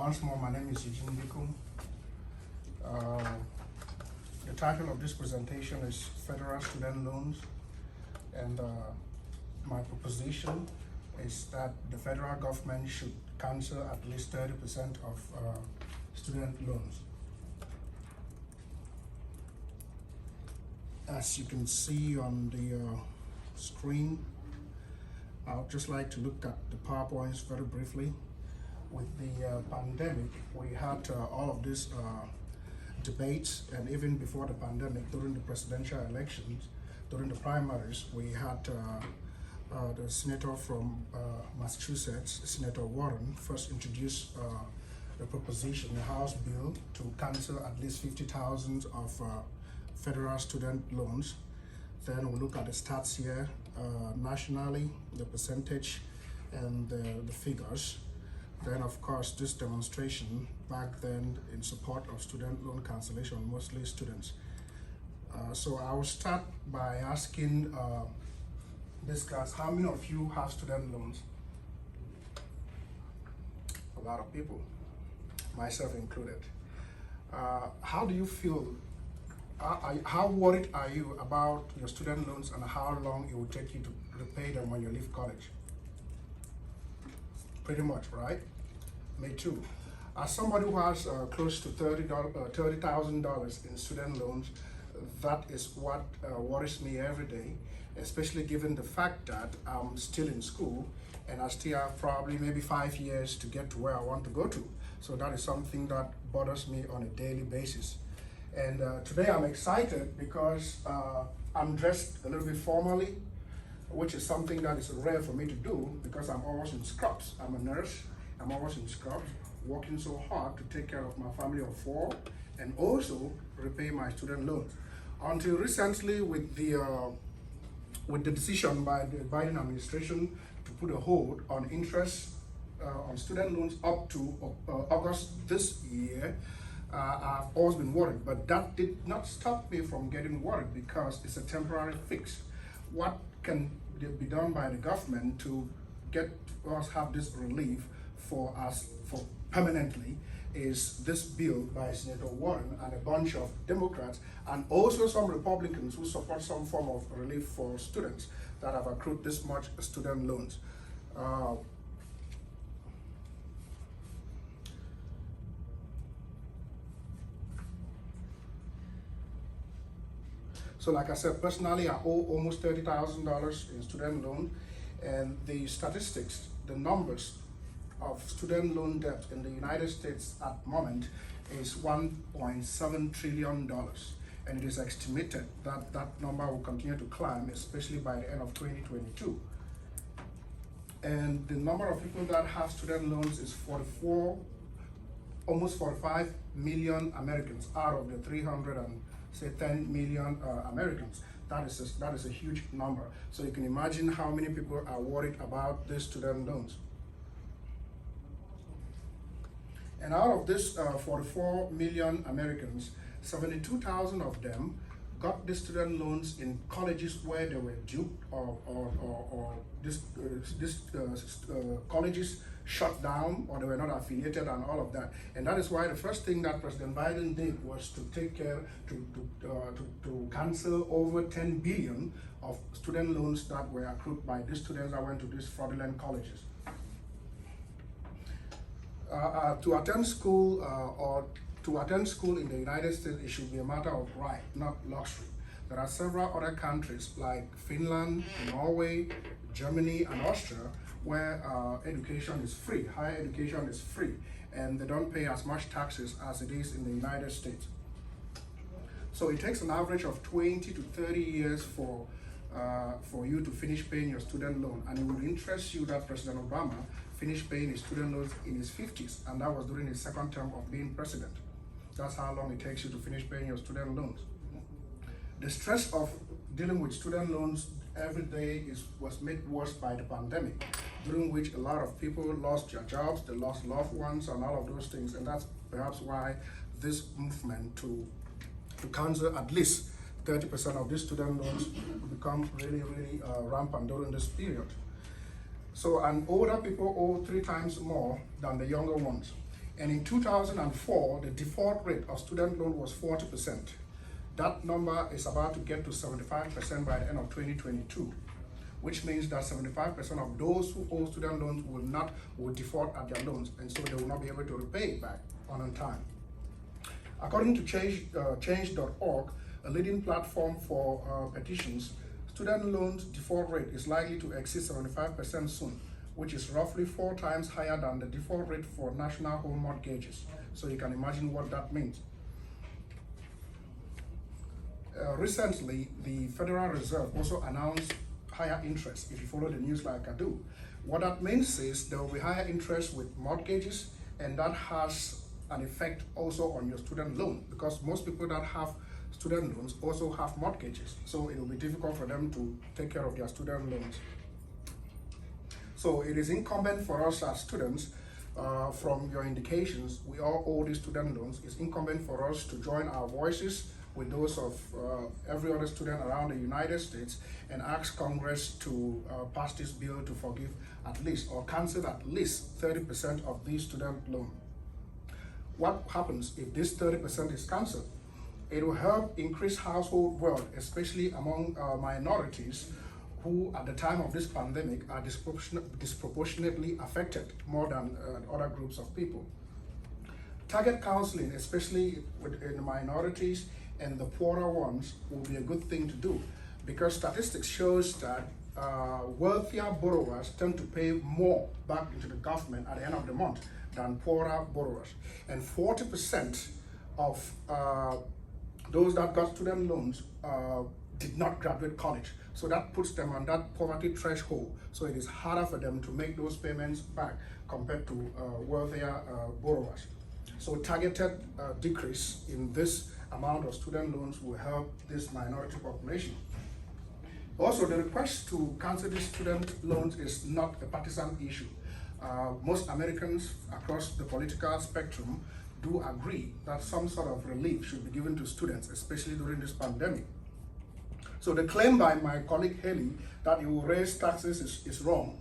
Once more, my name is Eugene Bikum. Uh, the title of this presentation is Federal Student Loans, and my proposition is that the federal government should cancel at least 30% of student loans. As you can see on the screen, I'd just like to look at the PowerPoints very briefly. With the pandemic, we had all of these debates, and even before the pandemic, during the presidential elections, during the primaries, we had the senator from Massachusetts, Senator Warren, first introduced the proposition, the House bill, to cancel at least 50,000 of federal student loans. Then we look at the stats here, nationally, the percentage and the figures. Then, of course, this demonstration back then in support of student loan cancellation, mostly students. So I will start by asking this class, how many of you have student loans? A lot of people, myself included. How do you feel? How worried are you about your student loans and how long it will take you to repay them when you leave college? Pretty much, right? Me too. As somebody who has close to $30,000 in student loans, that is what worries me every day, especially given the fact that I'm still in school and I still have probably maybe 5 years to get to where I want to go to. So that is something that bothers me on a daily basis. And today I'm excited because I'm dressed a little bit formally, which is something that is rare for me to do because I'm always in scrubs. I'm a nurse, I'm always in scrubs, working so hard to take care of my family of 4 and also repay my student loans. Until recently, with the decision by the Biden administration to put a hold on interest on student loans up to August this year, I've always been worried, but that did not stop me from getting worried because it's a temporary fix. What can be done by the government to get us have this relief for us for permanently is this bill by Senator Warren and a bunch of Democrats and also some Republicans who support some form of relief for students that have accrued this much student loans. So like I said, personally, I owe almost $30,000 in student loan, and the statistics, the numbers of student loan debt in the United States at the moment is $1.7 trillion. And it is estimated that that number will continue to climb, especially by the end of 2022. And the number of people that have student loans is almost 45 million Americans out of the 310 million Americans. That is a huge number. So you can imagine how many people are worried about these student loans. And out of this 44 million Americans, 72,000 of them got the student loans in colleges where they were duped or colleges shut down or they were not affiliated and all of that. And that is why the first thing that President Biden did was to take care to cancel over 10 billion of student loans that were accrued by these students that went to these fraudulent colleges. To attend school in the United States, it should be a matter of right, not luxury. There are several other countries like Finland, Norway, Germany, and Austria where education is free, higher education is free, and they don't pay as much taxes as it is in the United States. So it takes an average of 20 to 30 years for you to finish paying your student loan, and it would interest you that President Obama finished paying his student loans in his 50s, and that was during his second term of being president. That's how long it takes you to finish paying your student loans. The stress of dealing with student loans every day was made worse by the pandemic, during which a lot of people lost their jobs, they lost loved ones, and all of those things, and that's perhaps why this movement to cancel at least 30% of these student loans become really rampant during this period. So, and older people owe 3 times more than the younger ones. And in 2004, the default rate of student loan was 40%. That number is about to get to 75% by the end of 2022, which means that 75% of those who owe student loans will default at their loans, and so they will not be able to repay it back on time. According to change.org, a leading platform for petitions, student loans default rate is likely to exceed 75% soon, which is roughly 4 times higher than the default rate for national home mortgages. So you can imagine what that means. Recently, the Federal Reserve also announced higher interest, if you follow the news like I do. What that means is there will be higher interest with mortgages, and that has an effect also on your student loan, because most people that have student loans also have mortgages, so it will be difficult for them to take care of their student loans. So it is incumbent for us as students, from your indications, we all owe these student loans. It's incumbent for us to join our voices with those of every other student around the United States and ask Congress to pass this bill to forgive at least or cancel at least 30% of these student loans. What happens if this 30% is canceled? It will help increase household wealth, especially among minorities who at the time of this pandemic are disproportionately affected more than other groups of people. Target counseling, especially within the minorities and the poorer ones, will be a good thing to do, because statistics shows that wealthier borrowers tend to pay more back into the government at the end of the month than poorer borrowers. And 40% of those that got student loans did not graduate college. So that puts them on that poverty threshold. So it is harder for them to make those payments back compared to wealthier borrowers. So targeted decrease in this amount of student loans will help this minority population. Also, the request to cancel these student loans is not a partisan issue. Most Americans across the political spectrum do agree that some sort of relief should be given to students, especially during this pandemic. So the claim by my colleague Haley that it will raise taxes is wrong.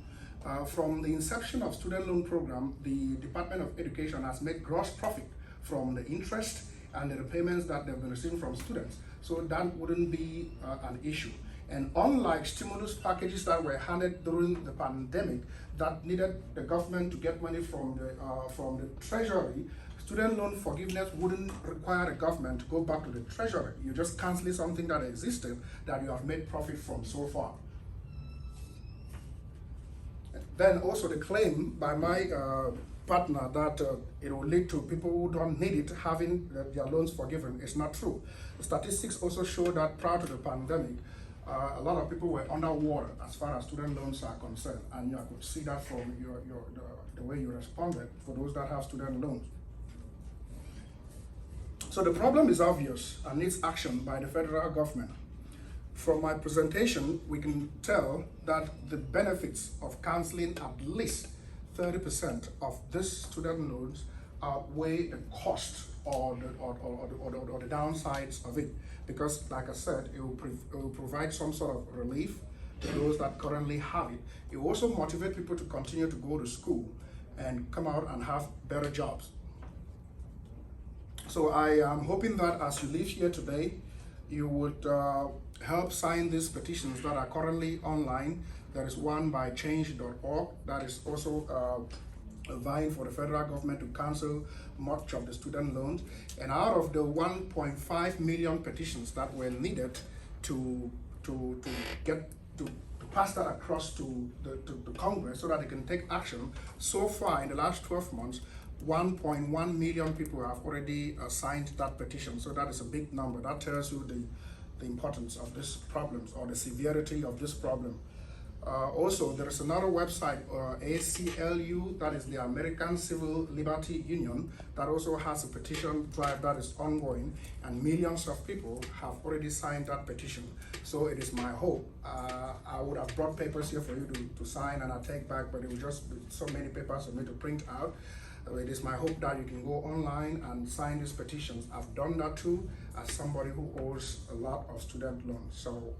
From the inception of student loan program, the Department of Education has made gross profit from the interest and the repayments that they've been receiving from students. So that wouldn't be an issue. And unlike stimulus packages that were handed during the pandemic that needed the government to get money from the treasury, student loan forgiveness wouldn't require the government to go back to the treasury. You just cancel something that existed that you have made profit from so far. Then also the claim by my partner that it will lead to people who don't need it having their loans forgiven is not true. The statistics also show that prior to the pandemic, a lot of people were underwater as far as student loans are concerned, and I could see that from the way you responded for those that have student loans. So the problem is obvious and needs action by the federal government. From my presentation, we can tell that the benefits of canceling at least 30% of these student loans outweigh the cost or the downsides of it. Because, like I said, it will provide some sort of relief to those that currently have it. It will also motivate people to continue to go to school and come out and have better jobs. So I am hoping that as you leave here today, you would help sign these petitions that are currently online. There is one by change.org that is also vying for the federal government to cancel much of the student loans. And out of the 1.5 million petitions that were needed to pass that across to the Congress so that they can take action, so far in the last 12 months, 1.1 million people have already signed that petition. So that is a big number. That tells you the importance of this problem or the severity of this problem. Also, there is another website, ACLU, that is the American Civil Liberty Union, that also has a petition drive that is ongoing, and millions of people have already signed that petition. So it is my hope. I would have brought papers here for you to sign and I take back, but it was just so many papers for me to print out. It is my hope that you can go online and sign these petitions. I've done that too, as somebody who owes a lot of student loans. So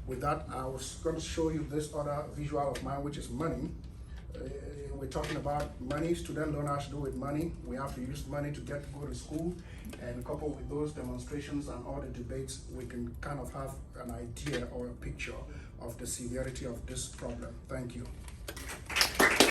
with that, I was going to show you this other visual of mine, which is money. we're talking about money. Student loan has to do with money. We have to use money to get to go to school, and coupled with those demonstrations and all the debates, we can kind of have an idea or a picture of the severity of this problem. Thank you.